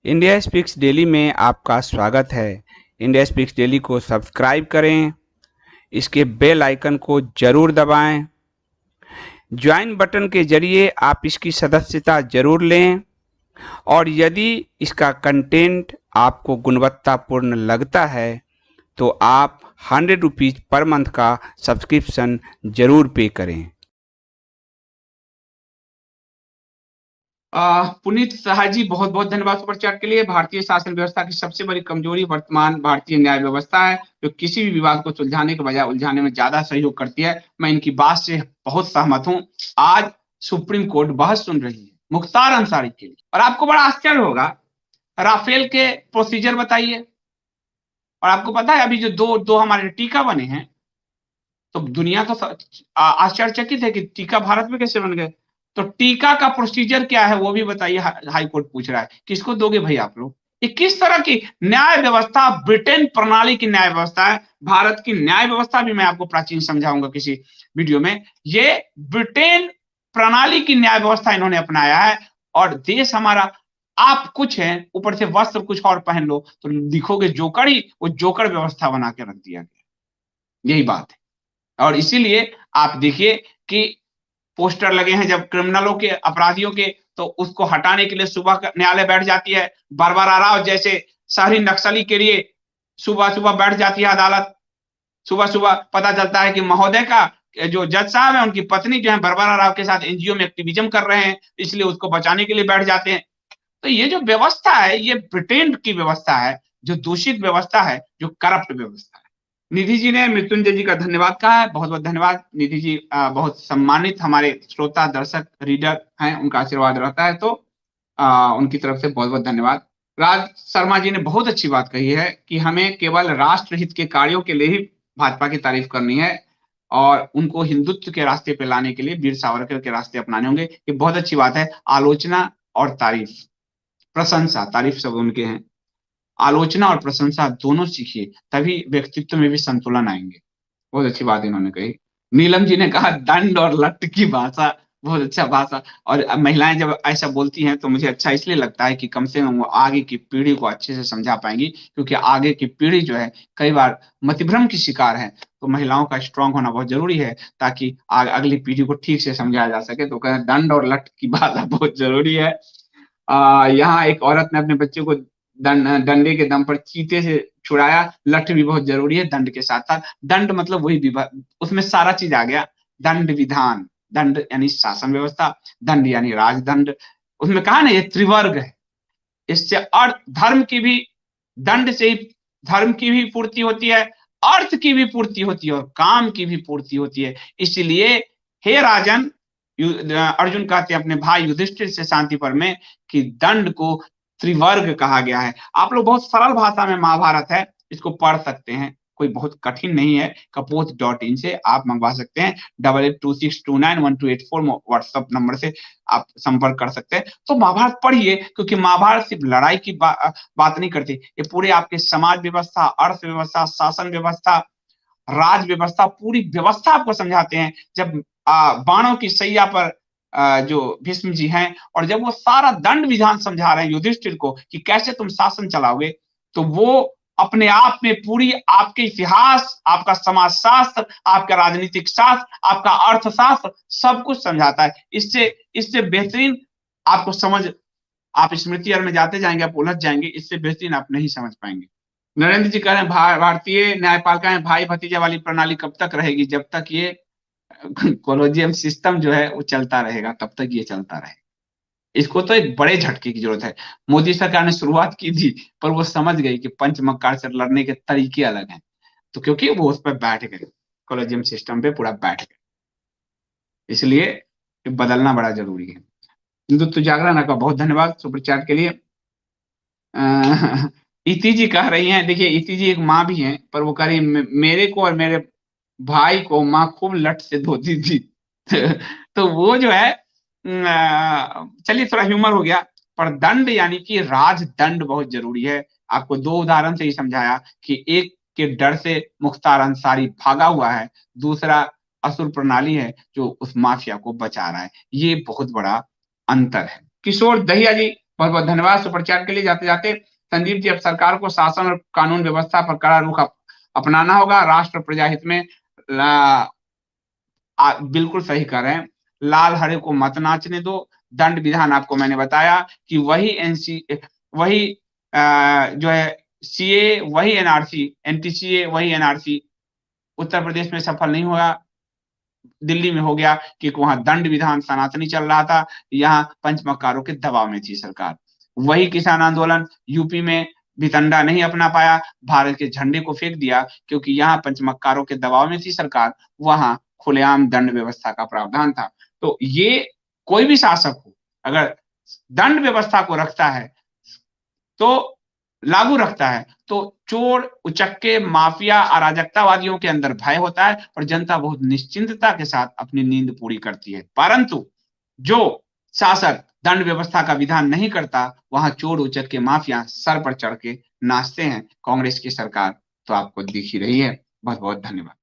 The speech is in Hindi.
इंडिया स्पीक्स डेली में आपका स्वागत है। इंडिया स्पीक्स डेली को सब्सक्राइब करें, इसके बेल आइकन को जरूर दबाएं। ज्वाइन बटन के जरिए आप इसकी सदस्यता जरूर लें और यदि इसका कंटेंट आपको गुणवत्तापूर्ण लगता है तो आप 100 रुपीज़ पर मंथ का सब्सक्रिप्शन जरूर पे करें। पुनीत साहा जी, बहुत बहुत धन्यवाद सुपर चैट के लिए। भारतीय शासन व्यवस्था की सबसे बड़ी कमजोरी वर्तमान भारतीय न्याय व्यवस्था है, जो किसी भी विवाद को सुलझाने के बजाय उलझाने में ज्यादा सहयोग करती है। मैं इनकी बात से बहुत सहमत हूं। आज सुप्रीम कोर्ट बहस सुन रही है मुख्तार अंसारी के लिए, और आपको बड़ा आश्चर्य होगा। राफेल के प्रोसीजर बताइए। और आपको पता है अभी जो दो दो हमारे टीका बने हैं, तो दुनिया तो आश्चर्यचकित है कि टीका भारत में कैसे बन गए। तो टीका का प्रोसीजर क्या है वो भी बताइए। हाई कोर्ट पूछ रहा है, किसको दोगे भाई आप लोग? ये किस तरह की न्याय व्यवस्था, ब्रिटेन प्रणाली की न्याय व्यवस्था है। भारत की न्याय व्यवस्था भी मैं आपको प्राचीन समझाऊंगा किसी वीडियो में। ये ब्रिटेन प्रणाली की न्याय व्यवस्था इन्होंने अपनाया है, और देश हमारा आप कुछ हैं, ऊपर से वस्त्र कुछ और पहन लो तो दिखोगे जोकर ही। वो जोकर व्यवस्था बना के रख दिया गया, यही बात है। और इसीलिए आप देखिए कि पोस्टर लगे हैं जब क्रिमिनलों के, अपराधियों के, तो उसको हटाने के लिए सुबह न्यायालय बैठ जाती है। बरबरा राव जैसे शहरी नक्सली के लिए सुबह सुबह बैठ जाती है अदालत। सुबह सुबह पता चलता है कि महोदय का जो जज साहब है, उनकी पत्नी जो है बरबरा राव के साथ एनजीओ में एक्टिविज्म कर रहे हैं, इसलिए उसको बचाने के लिए बैठ जाते हैं। तो ये जो व्यवस्था है, ये ब्रिटेन की व्यवस्था है, जो दूषित व्यवस्था है, जो करप्ट व्यवस्था है। निधि जी ने मृत्युंजय जी का धन्यवाद कहा है, बहुत बहुत धन्यवाद निधि जी। बहुत सम्मानित हमारे श्रोता, दर्शक, रीडर हैं, उनका आशीर्वाद रहता है, तो उनकी तरफ से बहुत बहुत धन्यवाद। राज शर्मा जी ने बहुत अच्छी बात कही है कि हमें केवल राष्ट्रहित के कार्यों के लिए ही भाजपा की तारीफ करनी है, और उनको हिंदुत्व के रास्ते पे लाने के लिए वीर सावरकर के रास्ते अपनाने होंगे। ये बहुत अच्छी बात है। आलोचना और तारीफ, प्रशंसा, तारीफ सब उनके हैं, आलोचना और प्रशंसा दोनों सीखिए, तभी व्यक्तित्व में भी संतुलन आएंगे। बहुत अच्छी बात इन्होंने कही। नीलम जी ने कहा दंड और लट की भाषा, बहुत अच्छा भाषा। और महिलाएं जब ऐसा बोलती हैं तो मुझे अच्छा इसलिए लगता है कि कम से कम वो आगे की पीढ़ी को अच्छे से समझा पाएंगी, क्योंकि आगे की पीढ़ी जो है कई बार मतिभ्रम की शिकार है। तो महिलाओं का स्ट्रांग होना बहुत जरूरी है, ताकि अगली पीढ़ी को ठीक से समझाया जा सके। तो कहते दंड और लट की भाषा बहुत जरूरी है। यहाँ एक औरत ने अपने बच्चे को डंडे के दम पर चीते से छुड़ाया। लठ भी बहुत जरूरी है दंड के साथ साथ। दंड मतलब वही विभाग, उसमें सारा चीज आ गया। दंड विधान, दंड यानी शासन व्यवस्था, दंड यानी राजदंड। उसमें कहा ना ये त्रिवर्ग है। इससे अर्थ धर्म की भी, दंड से ही धर्म की भी पूर्ति होती है, अर्थ की भी पूर्ति होती है, और काम की भी पूर्ति होती है। इसलिए हे राजन, अर्जुन कहते हैं अपने भाई युधिष्ठिर से शांति पर में कि दंड को त्रिवर्ग कहा गया है। आप लोग बहुत सरल भाषा में महाभारत है, इसको पढ़ सकते हैं, कोई बहुत कठिन नहीं है। कपोत.in से आप मंगवा सकते हैं। 8826291284 व्हाट्सएप नंबर से आप संपर्क कर सकते हैं। तो महाभारत पढ़िए, क्योंकि महाभारत सिर्फ लड़ाई की बात नहीं करती, ये पूरे आपके समाज व्यवस्था, अर्थव्यवस्था, शासन व्यवस्था, राज व्यवस्था, पूरी व्यवस्था आपको समझाते हैं। जब बाणों की सैया पर जो भीष्म जी हैं, और जब वो सारा दंड विधान समझा रहे हैं युधिष्ठिर को कि कैसे तुम शासन चलाओगे, तो वो अपने आप में पूरी आपके इतिहास, आपका समाजशास्त्र, आपका राजनीतिक शास्त्र, आपका अर्थशास्त्र, सब कुछ समझाता है। इससे इससे बेहतरीन आपको समझ, आप स्मृति में जाते जाएंगे, आप उलझ जाएंगे। इससे बेहतरीन आप नहीं समझ पाएंगे। नरेंद्र जी कह रहे हैं भारतीय न्यायपालिका में भाई भतीजा वाली प्रणाली कब तक रहेगी? जब तक ये कोलोजियम सिस्टम जो है वो चलता रहेगा, तब तक ये चलता रहेगा। इसको तो एक बड़े झटके की जरूरत है। मोदी सरकार ने शुरुआत की थी, पर वो समझ गई कि पंच मक्कार से लड़ने के तरीके अलग हैं। तो क्योंकि वो उस पर बैठ गए, कोलोजियम सिस्टम पे पूरा बैठ गए, इसलिए बदलना बड़ा जरूरी है। हिंदुत्व जागरण का बहुत धन्यवाद सुपर चैट के लिए। इति जी कह रही हैं, देखिए इति जी एक माँ भी हैं, पर वो कह रही मेरे को और मेरे भाई को माँ खूब लट से धोती थी। तो वो जो है, चलिए थोड़ा ह्यूमर हो गया। पर दंड यानी कि राजदंड बहुत जरूरी है। आपको दो उदाहरण से ही समझाया कि एक के डर से मुख्तार अंसारी भागा हुआ है, दूसरा असुर प्रणाली है जो उस माफिया को बचा रहा है। ये बहुत बड़ा अंतर है। किशोर दहिया जी, बहुत बहुत धन्यवाद सुपर चैट के लिए। जाते जाते संदीप जी, अब सरकार को शासन और कानून व्यवस्था पर कड़ा रुख अपनाना होगा। राष्ट्र प्रजा हित में बिल्कुल सही कह रहे हैं। लाल हरे को मत नाचने दो। दंड विधान आपको मैंने बताया कि वही जो है सीए, वही एनआरसी, एंटी-सीए वही एनआरसी उत्तर प्रदेश में सफल नहीं हुआ। दिल्ली में हो गया कि वहां दंड विधान सनातनी चल रहा था, यहाँ पंचमक्कारों के दबाव में थी सरकार। वही किसान आंदोलन यूपी में भितंडा नहीं अपना पाया, भारत के झंडे को फेंक दिया, क्योंकि यहाँ पंचमक्कारों के दबाव में थी सरकार, वहां खुलेआम दंड व्यवस्था का प्रावधान था। तो ये कोई भी शासक हो, अगर दंड व्यवस्था को रखता है तो लागू रखता है, तो चोर, उचक्के, माफिया, अराजकतावादियों के अंदर भय होता है और जनता बहुत निश्चिंतता के साथ अपनी नींद पूरी करती है। परंतु जो शासक दंड व्यवस्था का विधान नहीं करता, वहां चोर, उचक्के, माफिया सर पर चढ़ के नाचते हैं। कांग्रेस की सरकार तो आपको दिख ही रही है। बहुत बहुत धन्यवाद।